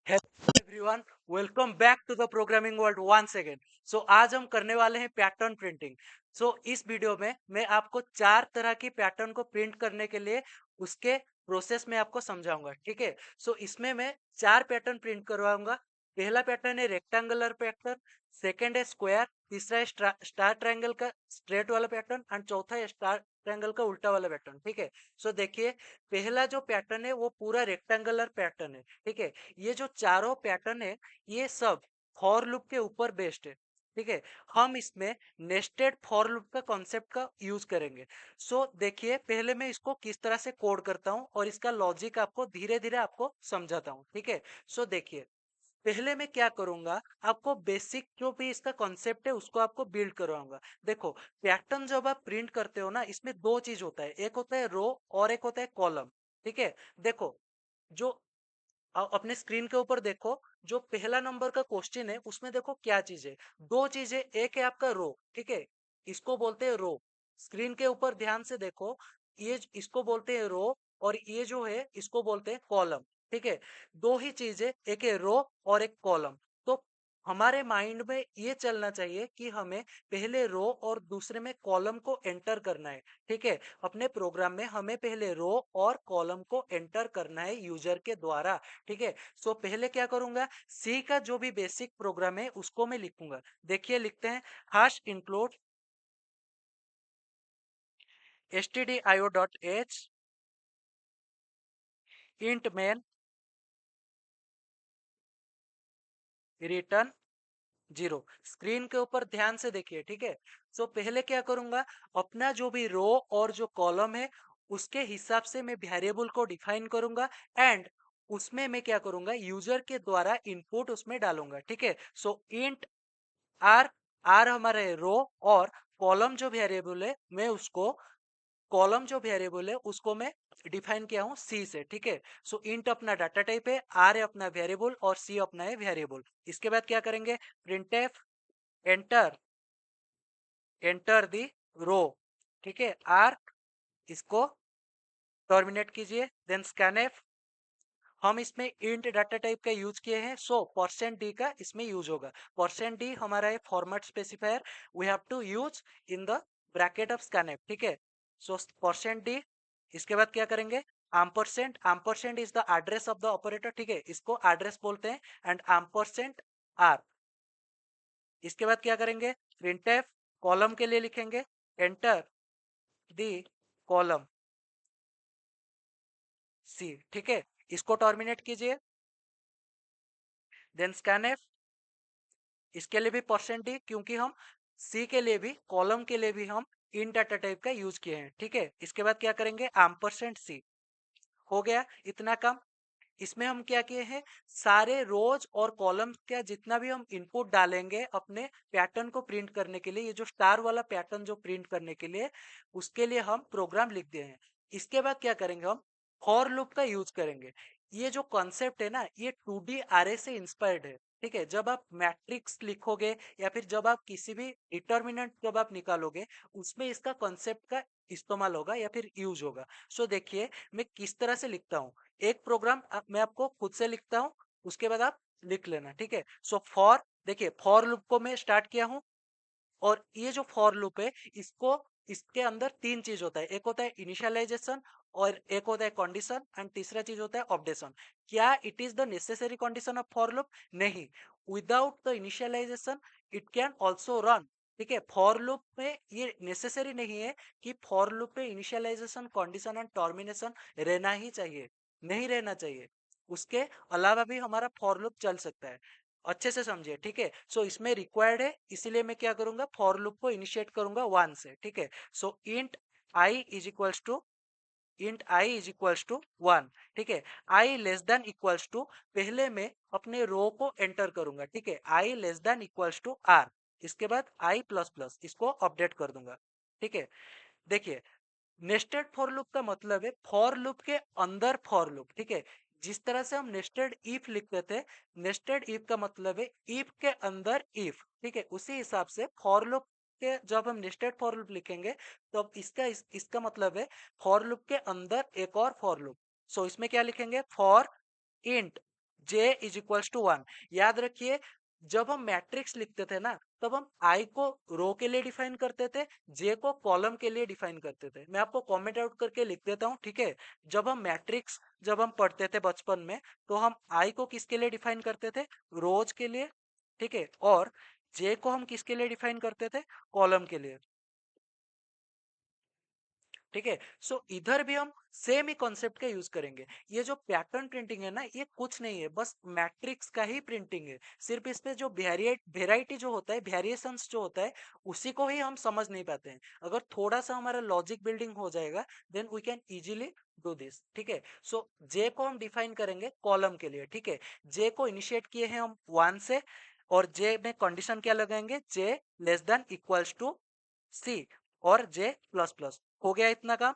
Hello everyone, welcome back to the programming world once again. आज हम करने वाले हैं पैटर्न प्रिंटिंग। इस वीडियो में मैं आपको चार तरह की पैटर्न को प्रिंट करने के लिए उसके प्रोसेस में आपको समझाऊंगा। ठीक है। इसमें मैं चार पैटर्न प्रिंट करवाऊंगा। पहला पैटर्न है रेक्टेंगुलर पैटर्न, सेकंड है स्क्वायर, तीसरा है स्टार ट्रायंगल का स्ट्रेट वाला पैटर्न एंड चौथा है स्टार ट्रायंगल का उल्टा वाला पैटर्न। ठीक है। देखिए, पहला जो पैटर्न है वो पूरा रेक्टेंगुलर पैटर्न है। ठीक है। ये जो चारों पैटर्न है ये सब फॉर लूप के ऊपर बेस्ड है। ठीक है। हम इसमें नेस्टेड फॉर लूप का कॉन्सेप्ट का यूज करेंगे। देखिए, पहले मैं इसको किस तरह से कोड करता हूं और इसका लॉजिक आपको धीरे धीरे आपको समझाता हूं। ठीक है। देखिए, पहले मैं क्या करूंगा, आपको बेसिक जो भी इसका कॉन्सेप्ट है उसको आपको बिल्ड करवाऊंगा। देखो, पैटर्न जब आप प्रिंट करते हो ना, इसमें दो चीज होता है, एक होता है रो और एक होता है कॉलम। ठीक है। देखो, जो अपने स्क्रीन के ऊपर देखो, जो पहला नंबर का क्वेश्चन है उसमें देखो क्या चीज है। दो चीजें, एक है आपका रो। ठीक है। इसको बोलते हैं रो। स्क्रीन के ऊपर ध्यान से देखो, ये इसको बोलते हैं रो और ये जो है इसको बोलते हैं कॉलम। ठीक है। दो ही चीजें, एक है रो और एक कॉलम। तो हमारे माइंड में ये चलना चाहिए कि हमें पहले रो और दूसरे में कॉलम को एंटर करना है। ठीक है। अपने प्रोग्राम में हमें पहले रो और कॉलम को एंटर करना है यूजर के द्वारा। ठीक है। पहले क्या करूंगा, सी का जो भी बेसिक प्रोग्राम है उसको मैं लिखूंगा। देखिए, लिखते हैं hash include stdio.h int main return 0। Screen के ऊपर ध्यान से देखिए। ठीक है। पहले क्या करूंगा, अपना जो भी रो और जो कॉलम है उसके हिसाब से मैं वेरिएबल को डिफाइन करूंगा एंड उसमें मैं क्या करूंगा, यूजर के द्वारा इनपुट उसमें डालूंगा। ठीक है। इंट आर, आर हमारा है रो और कॉलम जो वेरिएबल है मैं उसको, कॉलम जो वेरिएबल है उसको मैं डिफाइन किया हूं सी से। ठीक है। इंट अपना डाटा टाइप है, आर है अपना वेरिएबल और सी अपना है वेरिएबल। इसके बाद क्या करेंगे, प्रिंटफ एंटर, एंटर दी रो। ठीक है। आर, इसको टर्मिनेट कीजिए, देन स्कैनफ। हम इसमें इंट डाटा टाइप का यूज किए हैं, परसेंट डी का इसमें यूज होगा। परसेंट डी हमारा है format specifier, we have to use in the bracket of scanf. ठीक है। परसेंट डी, इसके बाद क्या करेंगे, ampersand, ampersand is the address of the operator. ठीक है, इसको एड्रेस बोलते हैं एंड एम्परसेंट आर। इसके बाद क्या करेंगे, प्रिंटफ कॉलम के लिए लिखेंगे एंटर दी कॉलम सी। ठीक है। इसको टर्मिनेट कीजिए, देन स्कैनफ। इसके लिए भी परसेंट डी, क्योंकि हम सी के लिए भी कॉलम के लिए भी हम इन डाटा टाइप का यूज किए हैं। ठीक है। इसके बाद क्या करेंगे, एम्परसेंट सी। हो गया इतना काम। इसमें हम क्या किए हैं, सारे रोज और कॉलम का जितना भी हम इनपुट डालेंगे अपने पैटर्न को प्रिंट करने के लिए, ये जो स्टार वाला पैटर्न जो प्रिंट करने के लिए, उसके लिए हम प्रोग्राम लिख दिए हैं। इसके बाद क्या करेंगे, हम फॉर लूप का यूज करेंगे। ये जो कॉन्सेप्ट है ना, ये 2D array से इंस्पायर्ड है। ठीक है। जब आप मैट्रिक्स लिखोगे या फिर जब आप किसी भी डिटर्मिनेंट जब आप निकालोगे, उसमें इसका कॉन्सेप्ट का इस्तेमाल होगा या फिर यूज होगा। देखिए, मैं किस तरह से लिखता हूँ, एक प्रोग्राम मैं आपको खुद से लिखता हूं, उसके बाद आप लिख लेना। ठीक है। फॉर, देखिए फॉर लूप को मैं स्टार्ट किया हूं और ये जो फॉर लूप है इसको, इसके अंदर तीन चीज होता है, एक होता है इनिशियलाइजेशन और एक होता है कंडीशन एंड तीसरा चीज होता है अपडेशन। क्या it is the necessary condition of for loop? नहीं, without the initialisation it can also run. ठीक है। फॉर लूप में ये नेसेसरी नहीं है कि फॉर लूप में इनिशियलाइजेशन, कंडीशन एंड टर्मिनेशन रहना ही चाहिए, नहीं रहना चाहिए। उसके अलावा भी हमारा फॉर लूप चल सकता है। अच्छे से समझिए। ठीक है। इसमें रिक्वायर्ड है, इसीलिए मैं क्या करूंगा, फॉर लूप को इनिशिएट करूंगा 1 से। ठीक है। Int I is equals to, int I is equals to 1। ठीक है। I less than equals to, पहले मैं अपने रो को एंटर करूंगा। ठीक है। I less than equals to R. इसके बाद आई प्लस प्लस, इसको अपडेट कर दूंगा। ठीक है। देखिए, नेस्टेड फॉर लूप का मतलब है फॉर लूप के अंदर फॉर लूप। ठीक है। जिस तरह से हम नेस्टेड इफ लिखते थे, नेस्टेड इफ का मतलब है इफ के अंदर इफ। ठीक है। उसी हिसाब से फॉर लूप के जब हम नेस्टेड फॉर लूप लिखेंगे तो अब इसका मतलब है फॉर लूप के अंदर एक और फॉर लूप। इसमें क्या लिखेंगे, for int J is equals to 1। याद रखिए, जब हम मैट्रिक्स लिखते थे ना, तब हम आई को रो के लिए डिफाइन करते थे, जे को कॉलम के लिए डिफाइन करते थे। मैं आपको कमेंट आउट करके लिख देता हूँ, ठीक है। जब हम पढ़ते थे बचपन में, तो हम आई को किसके लिए डिफाइन करते थे? रोज के लिए, ठीक है। और जे को हम किसके लिए डिफाइन करते थे? कॉलम के लिए, ठीक है। सो इधर भी हम सेम ही कॉन्सेप्ट का यूज करेंगे। ये जो पैटर्न प्रिंटिंग है ना, ये कुछ नहीं है, बस मैट्रिक्स का ही प्रिंटिंग है। सिर्फ इसमें जो वेराइटी जो होता है, वेरिएशंस जो होता है, उसी को ही हम समझ नहीं पाते हैं। अगर थोड़ा सा हमारा लॉजिक बिल्डिंग हो जाएगा, then we can easily do this, ठीक है। सो जे को हम डिफाइन करेंगे कॉलम के लिए, ठीक है। जे को इनिशिएट किए हैं हम 1 से, और जे में कंडीशन क्या लगाएंगे? जे लेस देन इक्वल्स टू सी और जे प्लस प्लस। हो गया इतना काम,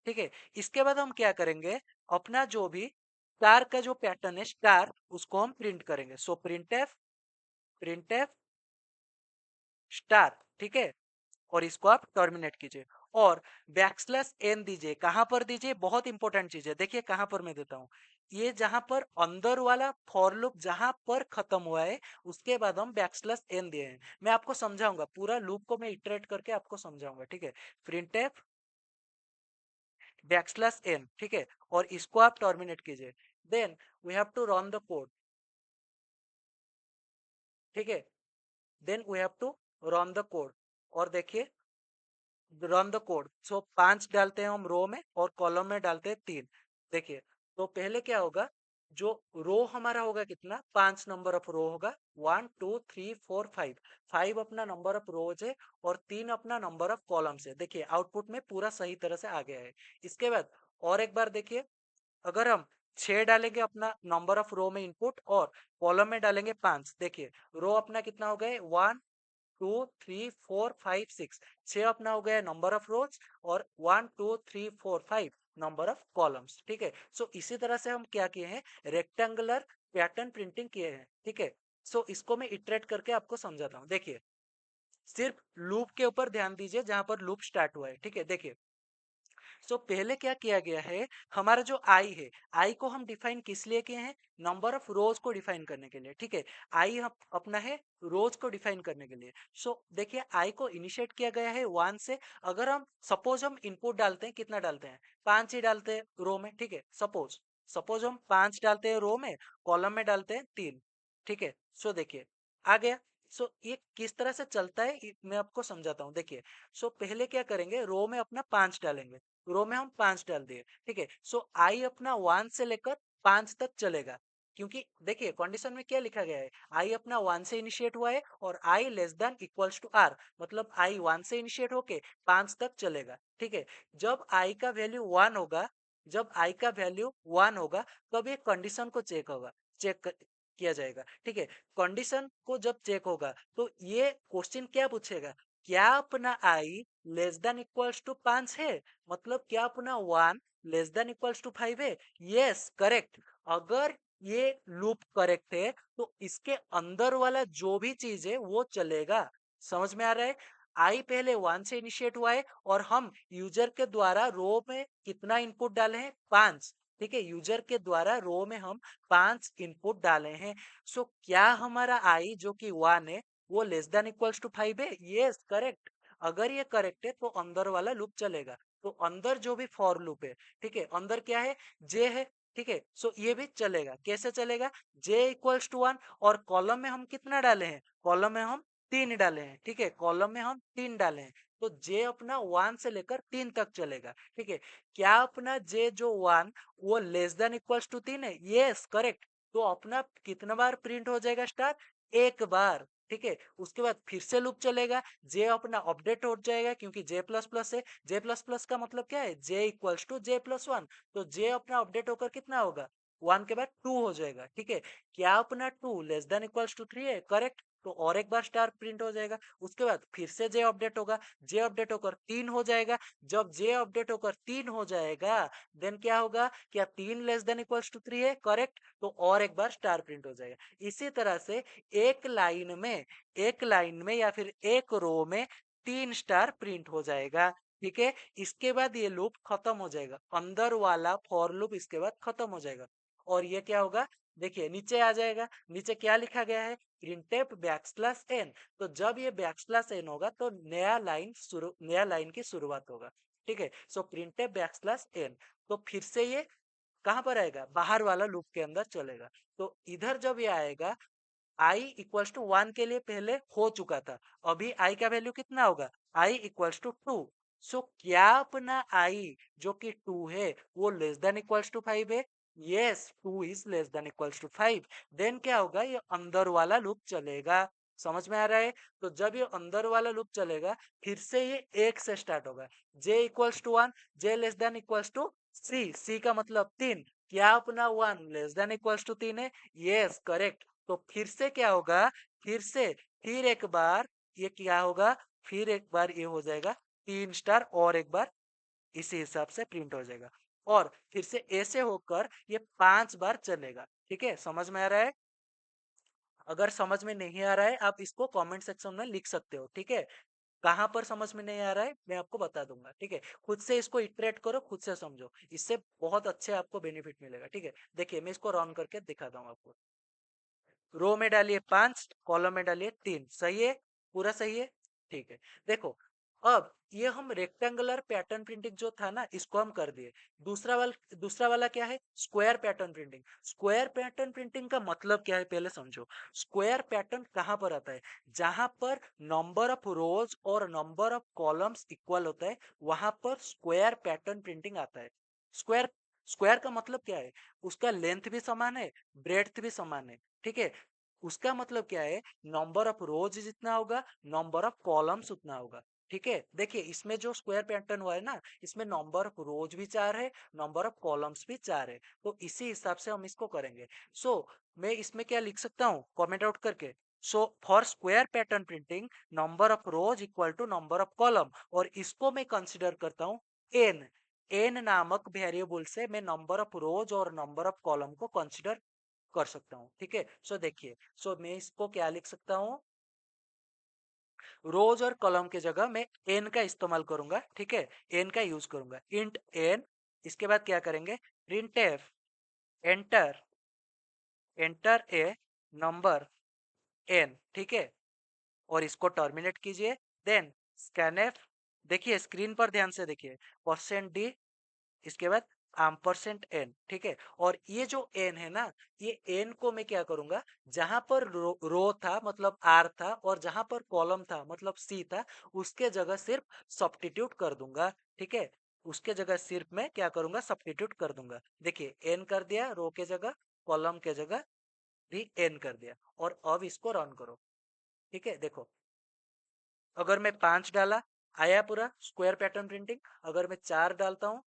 ठीक है। इसके बाद हम क्या करेंगे? अपना जो भी स्टार का जो पैटर्न है, स्टार, उसको हम प्रिंट करेंगे। सो प्रिंट एफ स्टार, ठीक है। और इसको आप टर्मिनेट कीजिए और बैकस्लैश एन दीजिए। कहां पर दीजिए? बहुत इंपॉर्टेंट चीज है, देखिए कहां पर मैं देता हूं। ये जहां पर अंदर वाला फॉर लूप जहां पर खत्म हुआ है, उसके बाद हम बैकस्लैश एन दिए हैं। मैं आपको समझाऊंगा, पूरा लूप को मैं इटरेट करके आपको समझाऊंगा, ठीक है। प्रिंट एफ बैकस्लैश एन, ठीक है। और इसको आप टर्मिनेट कीजिए। Then we have to run the code, ठीक है। Then we have to run the code, और देखिए रन द कोड। सो 5 डालते हैं हम रो में, और कॉलम में डालते हैं 3। देखिए, तो पहले क्या होगा? जो रो हमारा होगा कितना? 5 नंबर ऑफ रो होगा। 1 2 3 4 5। 5 अपना नंबर ऑफ रोज है, और 3 अपना नंबर ऑफ कॉलम्स है। देखिए आउटपुट में पूरा सही तरह से आ गया है। इसके बाद और एक बार देखिए, अगर हम 6 डालेंगे अपना नंबर ऑफ रो में इनपुट, और कॉलम में डालेंगे 5, देखिए रो अपना कितना हो गए? 1 2 3 4 5 6। 6 अपना हो गया नंबर ऑफ रोज, और 1 2 3 4 5 नंबर ऑफ कॉलम्स, ठीक है। सो इसी तरह से हम क्या किए हैं? रेक्टेंगुलर पैटर्न प्रिंटिंग किए हैं, ठीक है। सो इसको मैं इटरेट करके आपको समझाता हूँ। देखिए, सिर्फ लूप के ऊपर ध्यान दीजिए, जहां पर लूप स्टार्ट हुआ है, ठीक है। देखिए, सो पहले क्या किया गया है? हमारा जो आई है, आई को हम डिफाइन किस लिए किए हैं? नंबर ऑफ रोज को डिफाइन करने के लिए, ठीक है। आई हम अपना है रोज को डिफाइन करने के लिए। सो देखिए, आई को इनिशिएट किया गया है 1 से। अगर हम सपोज हम इनपुट डालते हैं, कितना डालते हैं? 5 ही डालते हैं रो में, ठीक है। सपोज सपोज हम 5 डालते हैं रो में, कॉलम में डालते हैं 3, ठीक है। सो देखिए आ गया। सो ये किस तरह से चलता है, मैं आपको समझाता हूँ। देखिए, सो पहले क्या करेंगे? रो में अपना 5 डालेंगे, रो में हम 5 डाल दिए, ठीक है। सो आई अपना 1 से लेकर 5 तक चलेगा, क्योंकि देखिए कंडीशन में क्या लिखा गया है? आई अपना 1 से इनिशिएट हुआ है, और I less than equals to R, मतलब आई 1 से इनिशिएट होके 5 तक चलेगा, ठीक है। जब आई का वैल्यू 1 होगा, जब आई का वैल्यू 1 होगा, तब ये कंडीशन को चेक किया जाएगा, ठीक है। कंडीशन को जब चेक होगा, तो ये क्वेश्चन क्या पूछेगा? क्या अपना आई लेस देन इक्वल्स टू 5 है? मतलब क्या अपना 1 लेस देन इक्वल्स टू 5 है? Yes, correct. अगर ये लूप करेक्ट है, तो इसके अंदर वाला जो भी चीज है वो चलेगा। समझ में आ रहा है? आई पहले 1 से इनिशिएट हुआ है, और हम यूजर के द्वारा रो में कितना इनपुट डाले हैं? 5, ठीक है। यूजर के द्वारा रो में हम 5 इनपुट डाले हैं। सो क्या हमारा आई जो कि 1 है, वो लेस देन इक्वल्स टू 5 है? Yes, correct. अगर ये करेक्ट है, तो अंदर वाला लूप चलेगा। तो अंदर जो भी फॉर लूप है, ठीक है, अंदर क्या है? जे है, ठीक है। सो ये भी चलेगा। कैसे चलेगा? जे इक्वल्स टू 1, और कॉलम में हम कितना डाले हैं? कॉलम में हम 3 डाले हैं, ठीक है। कॉलम में हम 3 डाले हैं, तो जे अपना 1 से लेकर 3 तक चलेगा, ठीक है। क्या अपना जे जो 1, वो लेस देन इक्वल्स टू 3 है? Yes, correct. तो अपना कितना बार प्रिंट हो जाएगा स्टार? एक बार, ठीक है। उसके बाद फिर से लूप चलेगा, जे अपना अपडेट हो जाएगा, क्योंकि जे प्लस प्लस है। जे प्लस प्लस का मतलब क्या है? जे इक्वल्स टू जे प्लस 1। तो जे अपना अपडेट होकर कितना होगा? 1 के बाद 2 हो जाएगा, ठीक है। क्या अपना 2 लेस देन इक्वल्स टू 3 है? करेक्ट। तो और एक बार स्टार प्रिंट हो जाएगा। उसके बाद फिर से जे अपडेट होगा, जे अपडेट होकर 3 हो जाएगा। जब जे अपडेट होकर 3 हो जाएगा, देन क्या होगा? क्या 3 लेस देन इक्वल्स टू 3 है? करेक्ट। तो और एक बार स्टार प्रिंट हो जाएगा। इसी तरह से एक लाइन में या फिर एक रो में 3 स्टार प्रिंट हो जाएगा, ठीक है। इसके बाद ये लूप खत्म हो जाएगा, अंदर वाला फॉर लूप इसके बाद खत्म हो जाएगा। और ये क्या होगा, देखिए नीचे आ जाएगा। नीचे क्या लिखा गया है, प्रिंटफ बैकस्लैश एन। तो जब ये बैकस्लैश एन होगा तो नया लाइन की शुरुआत होगा। ठीक है, सो प्रिंटफ बैकस्लैश एन। तो फिर से ये कहां पर आएगा, बाहर वाला लूप के अंदर चलेगा। तो इधर जब ये आएगा, आई इक्वल्स टू 1 के लिए पहले हो चुका था, अभी आई का वैल्यू कितना होगा, आई इक्वल्स टू 2। सो क्या अपना आई जो कि 2 है वो लेस देन इक्वल्स टू 5 है, yes 2 is less than equals to 5। Then क्या होगा, ये अंदर वाला लूप चलेगा। समझ में आ रहा है, तो जब ये अंदर वाला लूप चलेगा फिर से ये एक से स्टार्ट होगा, J equals to 1, J less than equals to C, C का मतलब 3। क्या अपना 1 लेस देन इक्वल्स टू 3 है, यस करेक्ट। तो फिर से क्या होगा, फिर से फिर एक बार ये क्या होगा, फिर एक बार ये हो जाएगा 3 स्टार, और एक बार इसी हिसाब से प्रिंट हो जाएगा, और फिर से ऐसे होकर ये 5 बार चलेगा। ठीक है, समझ में आ रहा है। अगर समझ में नहीं आ रहा है आप इसको कमेंट सेक्शन में लिख सकते हो। ठीक है, कहां पर समझ में नहीं आ रहा है मैं आपको बता दूंगा। ठीक है, खुद से इसको इटरेट करो, खुद से समझो, इससे बहुत अच्छे आपको बेनिफिट मिलेगा। ठीक है, देखिए मैं इसको रन करके दिखाता हूँ आपको। रो में डालिए 5, कॉलम में डालिए 3, सही है, पूरा सही है। ठीक है, देखो अब ये हम रेक्टेंगुलर पैटर्न प्रिंटिंग जो था ना इसको हम कर दिए। दूसरा वाला क्या है, square pattern printing. Square pattern printing का मतलब क्या है पहले समझो। स्क्वायर पैटर्न कहां पर आता है, जहां पर नंबर ऑफ रोज और नंबर ऑफ कॉलम्स इक्वल होता है, वहां पर स्क्वायर पैटर्न प्रिंटिंग आता है। स्क्वायर स्क्वायर का मतलब क्या है, उसका लेंथ भी समान है, ब्रेड्थ भी समान है। ठीक है, उसका मतलब क्या है, नंबर ऑफ रोज जितना होगा नंबर ऑफ कॉलम्स उतना होगा। ठीक है, देखिए इसमें जो स्क्वायर पैटर्न हुआ है ना, इसमें नंबर ऑफ रोज भी 4 है, नंबर ऑफ कॉलम्स भी 4 है। तो इसी हिसाब से हम इसको करेंगे। सो मैं इसमें क्या लिख सकता हूँ कमेंट आउट करके, so for square pattern printing number of rows equal to number of column, और इसको मैं कंसिडर करता हूँ एन। एन नामक वेरिएबल से मैं नंबर ऑफ रोज और नंबर ऑफ कॉलम को कंसिडर कर सकता हूँ। ठीक है, सो देखिए, सो मैं इसको क्या लिख सकता हूँ, रोज और कॉलम के जगह मैं एन का इस्तेमाल करूंगा। ठीक है, एन का यूज करूंगा, इंट एन। इसके बाद क्या करेंगे, print F, enter, enter a number N. ठीक है, और इसको टर्मिनेट कीजिए। देन स्कैनफ, देखिए स्क्रीन पर ध्यान से देखिए, परसेंट डी, इसके बाद एम्परसेंट एन। ठीक है, और ये जो एन है ना, ये एन को मैं क्या करूंगा, जहां पर रो था मतलब आर था, और जहां पर कॉलम था मतलब सी था, उसके जगह सिर्फ सब्स्टिट्यूट कर दूंगा। ठीक है, उसके जगह सिर्फ मैं क्या करूंगा, सब्स्टिट्यूट कर दूंगा। देखिए एन कर दिया, रो के जगह कॉलम के जगह भी एन कर दिया, और अब इसको रन करो। ठीक है, देखो अगर मैं 5 डाला, आया पूरा स्क्वायर पैटर्न प्रिंटिंग। अगर मैं 4 डालता हूं,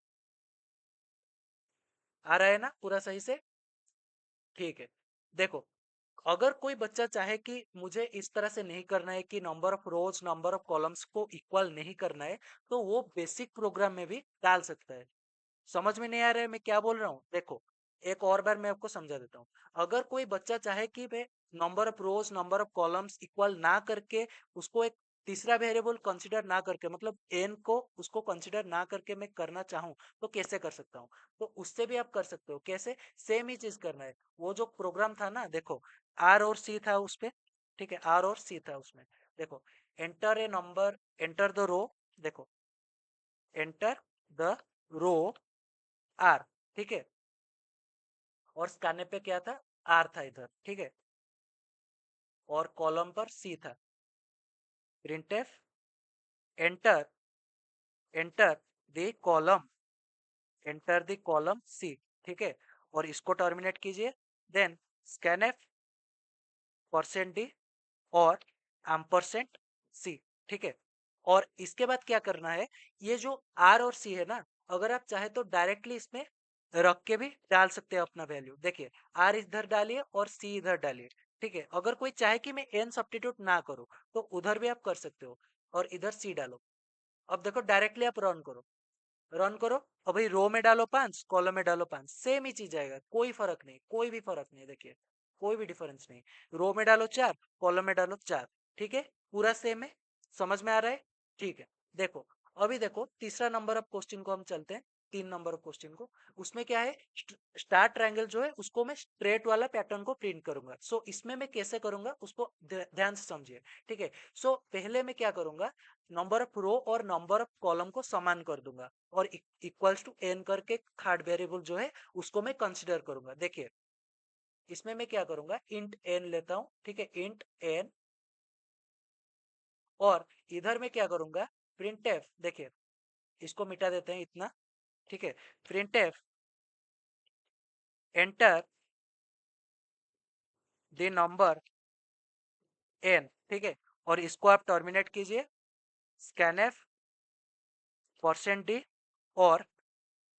आ रहा है ना पूरा सही से। ठीक है, देखो अगर कोई बच्चा चाहे कि मुझे इस तरह से नहीं करना है, कि number of rose number of columns को इक्वल नहीं करना है, तो वो बेसिक प्रोग्राम में भी डाल सकता है। समझ में नहीं आ रहा है मैं क्या बोल रहा हूँ, देखो एक और बार मैं आपको समझा देता हूँ। अगर कोई बच्चा चाहे कि मैं number of rose number of columns equal ना करके, उसको एक तीसरा वेरिएबल कंसीडर ना करके, मतलब एन को उसको कंसीडर ना करके मैं करना चाहूँ, तो कैसे कर सकता हूँ, तो उससे भी आप कर सकते हो। कैसे, सेम ही चीज करना है। वो जो प्रोग्राम था ना, देखो आर और सी था उस पे। ठीक है, आर और सी था उसमें। देखो enter a number, enter the row, देखो एंटर द रो आर। ठीक है, और स्कैनर पे क्या था, आर था इधर। ठीक है, और कॉलम पर सी था, printf enter, enter the column, enter the column C. ठीक है, और इसको टर्मिनेट कीजिए। देन स्कैनफ, परसेंट डी, और एम्परसेंट सी। ठीक है, और इसके बाद क्या करना है, ये जो आर और सी है ना, अगर आप चाहे तो डायरेक्टली इसमें रख के भी डाल सकते हैं अपना वैल्यू। देखिए आर इधर डालिए और सी इधर डालिए। ठीक है, अगर कोई चाहे कि मैं एन सब्स्टिट्यूट ना करूं, तो उधर भी आप कर सकते हो, और इधर सी डालो। अब देखो डायरेक्टली आप रन करो, रन करो। अब भाई रो में डालो 5, कॉलम में डालो 5, सेम ही चीज आएगा, कोई फर्क नहीं, कोई भी फर्क नहीं। देखिए कोई भी डिफरेंस नहीं। रो में डालो 4, कॉलम में डालो 4। ठीक है, पूरा सेम है, समझ में आ रहा है। ठीक है, देखो अभी देखो तीसरा नंबर ऑफ क्वेश्चन को हम चलते हैं। 3 नंबर क्वेश्चन को, उसमें क्या है, स्टार ट्रायंगल जो है उसको मैं स्ट्रेट वाला पैटर्न को प्रिंट करूंगा। सो इसमें मैं कैसे करूंगा उसको ध्यान से समझिए, ठीक है। सो पहले मैं क्या करूंगा, नंबर ऑफ रो और नंबर ऑफ कॉलम को समान कर दूंगा और इक्वल्स टू एन करके थर्ड वेरिएबल जो है उसको मैं कंसिडर करूंगा। देखिए इसमें मैं क्या करूंगा, इंट एन लेता हूं, ठीक है, इंट एन, और इधर मैं क्या करूंगा, प्रिंट एफ, देखिए इसको मिटा देते हैं इतना, ठीक है, printf enter the number N, ठीक है, और इसको आप टर्मिनेट कीजिए, स्कैन एफ परसेंट डी और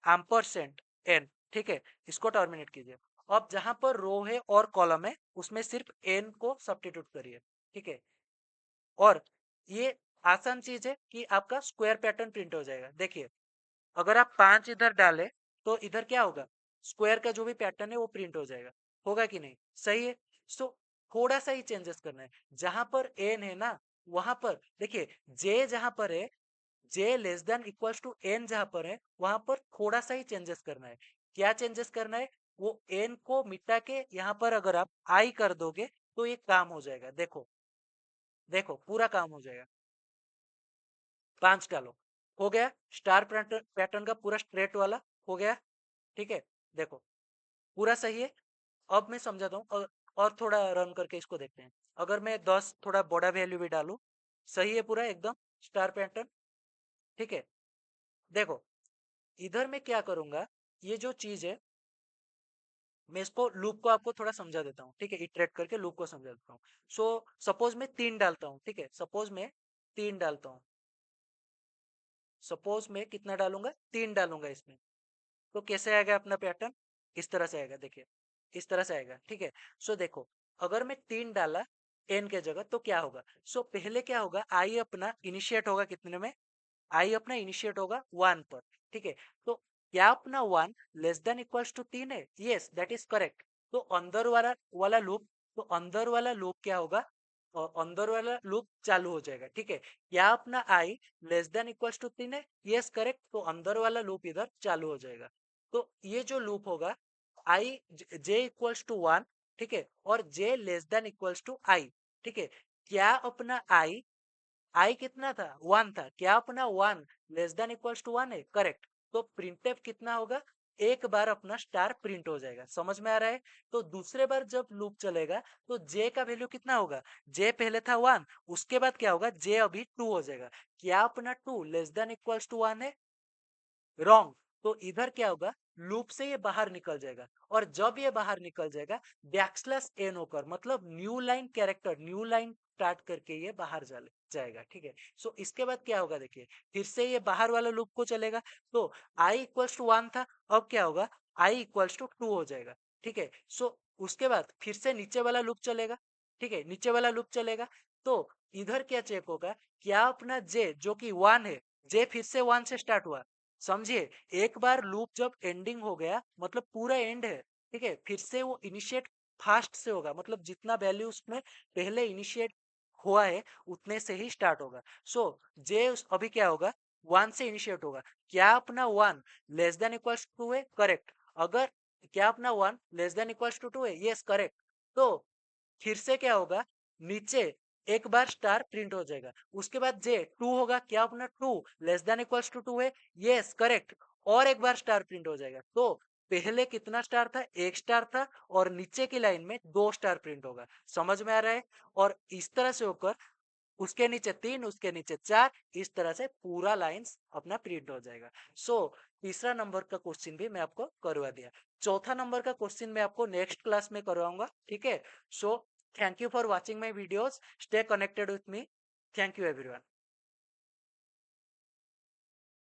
एम्परसेंट एन, ठीक है, इसको टर्मिनेट कीजिए। अब जहां पर रो है और कॉलम है उसमें सिर्फ एन को सब्स्टिट्यूट करिए, ठीक है, और ये आसान चीज है कि आपका स्क्वायर पैटर्न प्रिंट हो जाएगा। देखिए अगर आप 5 इधर डालें तो इधर क्या होगा, स्क्वायर का जो भी पैटर्न है वो प्रिंट हो जाएगा, होगा कि नहीं, सही है। सो थोड़ा सा ही चेंजेस करना है, जहां पर एन है ना वहां पर देखिए, जे जहां पर है, J less than equals to N जहां पर है वहां पर थोड़ा सा ही चेंजेस करना है। क्या चेंजेस करना है, वो एन को मिटा के यहाँ पर अगर आप आई कर दोगे तो ये काम हो जाएगा। देखो देखो पूरा काम हो जाएगा। 5 डालो, हो गया, स्टार पैटर्न पैटर्न का पूरा स्ट्रेट वाला हो गया, ठीक है। देखो पूरा सही है। अब मैं समझाता हूँ और थोड़ा रन करके इसको देखते हैं। अगर मैं 10 थोड़ा बड़ा वैल्यू भी डालूं, सही है पूरा एकदम स्टार पैटर्न, ठीक है। देखो इधर मैं क्या करूंगा, ये जो चीज है मैं इसको लूप को आपको थोड़ा समझा देता हूँ, ठीक है, इटरेट करके लूप को समझा देता हूँ। सो सपोज मैं 3 डालता हूँ, ठीक है, सपोज मैं 3 डालता हूँ, सपोज मैं कितना डालूंगा, 3 डालूंगा इसमें, तो कैसे आएगा अपना पैटर्न, इस तरह से आएगा, देखिए इस तरह से आएगा, ठीक है। सो देखो अगर मैं 3 डाला एन के जगह तो क्या होगा, सो पहले क्या होगा, आई अपना इनिशिएट होगा कितने में, आई अपना इनिशिएट होगा 1 पर, ठीक है। तो क्या अपना 1 लेस देन इक्वल्स टू 3 है, यस दैट इज करेक्ट। तो अंदर वाला वाला लूप, तो अंदर वाला लूप क्या होगा, और अंदर वाला लूप चालू हो जाएगा, ठीक है। क्या अपना आई लेस देन इक्वल्स टू 3 है, यस करेक्ट, तो अंदर वाला लूप इधर चालू हो जाएगा। तो ये जो लूप होगा, आई जे इक्वल्स टू 1, ठीक है, और जे लेस देन इक्वल्स टू आई, ठीक है। क्या अपना आई कितना था, 1 था, क्या अपना 1 लेस देन इक्वल्स टू 1 है, करेक्ट। तो प्रिंटफ कितना होगा, एक बार अपना स्टार प्रिंट हो जाएगा, समझ में आ रहा है। तो दूसरे बार जब लूप चलेगा तो जे का वैल्यू कितना होगा, जे पहले था 1, उसके बाद क्या होगा, जे अभी 2 हो जाएगा। क्या अपना 2 लेस देन इक्वल्स टू 1 है, रॉन्ग। तो इधर क्या होगा, लूप से ये बाहर निकल जाएगा, और जब ये बाहर निकल जाएगा बैकस्लैश एन होकर, मतलब new line character, new line start करके ये बाहर जाएगा, ठीक है। सो इसके बाद क्या होगा, देखिए फिर से ये बाहर वाला लूप को चलेगा, तो आई इक्वल्स टू 1 था, अब क्या होगा, आई इक्वल्स टू 2 हो जाएगा, ठीक है। सो उसके बाद फिर से नीचे वाला लूप चलेगा, ठीक है, नीचे वाला लूप चलेगा। तो इधर क्या चेक होगा, क्या अपना जे जो कि 1 है, जे फिर से 1 से स्टार्ट हुआ, समझिए। एक बार लूप जब एंडिंग हो गया मतलब पूरा एंड है, ठीक है, फिर से वो इनिशिएट फास्ट से होगा, मतलब जितना वैल्यू उसमें पहले इनिशिएट हुआ है उतने से ही स्टार्ट होगा। सो जे अभी क्या होगा, 1 से इनिशिएट होगा। क्या अपना 1 लेस देन इक्वल्स टू 2 है, करेक्ट। अगर क्या अपना 1 लेस देन इक्वल्स टू 2 है, यस करेक्ट। तो फिर से क्या होगा, नीचे एक बार स्टार प्रिंट हो जाएगा, उसके बाद जे 2 होगा, क्या अपना 2 लेस देन इक्वल्स टू 2 है, यस करेक्ट, और एक बार स्टार प्रिंट हो जाएगा। तो पहले कितना स्टार था, एक स्टार था, और नीचे की लाइन में 2 स्टार प्रिंट होगा, समझ में आ रहा है। और इस तरह से होकर उसके नीचे 3, उसके नीचे 4, इस तरह से पूरा लाइंस अपना प्रिंट हो जाएगा। सो तीसरा नंबर का क्वेश्चन भी मैं आपको करवा दिया। चौथा नंबर का क्वेश्चन मैं आपको नेक्स्ट क्लास में करवाऊंगा, ठीक है। So thank you for watching my videos, stay connected with me, thank you everyone.